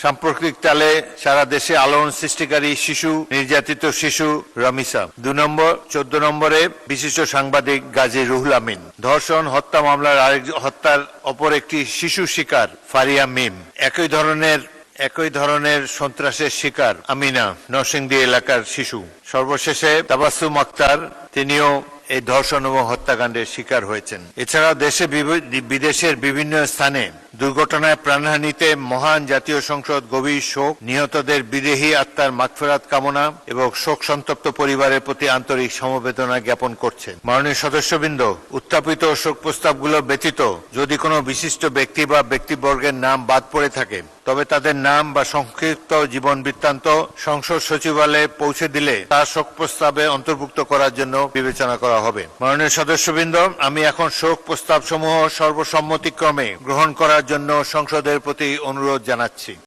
সাম্প্রতিককালে সারা দেশে আলোড়ন সৃষ্টিকারী শিশু নির্যাতিত শিশু রমিসা। 14 নম্বরে বিশিষ্ট সাংবাদিক গাজী রুহুল আমিন। ধর্ষণ হত্যা মামলার হত্যার অপর একটি শিশু শিকার ফারিয়া মিম। একই ধরনের সন্ত্রাসের শিকার আমিনা, নরসিংদী এলাকার শিশু। সর্বশেষে তাবাসসুম আক্তার, তিনিও এই ধর্ষণ এবং হত্যাকাণ্ডের শিকার হয়েছেন। এছাড়া দেশে বিদেশের বিভিন্ন স্থানে দুর্ঘটনায় প্রাণহানিতে মহান জাতীয় সংসদ গভীর শোক, নিহতদের বিদেহী আত্মার মাগফিরাত কামনা এবং শোক সন্তপ্ত পরিবারের প্রতি আন্তরিক সমবেদনা জ্ঞাপন করছে। মাননীয় সদস্যবৃন্দ, উত্থাপিত শোক প্রস্তাবগুলো ব্যতীত যদি কোনো বিশিষ্ট ব্যক্তি বা ব্যক্তিবর্গের নাম বাদ পড়ে থাকে, তবে তাদের নাম বা সংক্ষিপ্ত জীবন বৃত্তান্ত সংসদ সচিবালয়ে পৌঁছে দিলে তা শোক প্রস্তাবে অন্তর্ভুক্ত করার জন্য বিবেচনা করা হবে। মাননীয় সদস্যবৃন্দ, আমি এখন শোক প্রস্তাব সমূহ সর্বসম্মতিক্রমে গ্রহণ করার জন্য সংসদের প্রতি অনুরোধ জানাচ্ছি।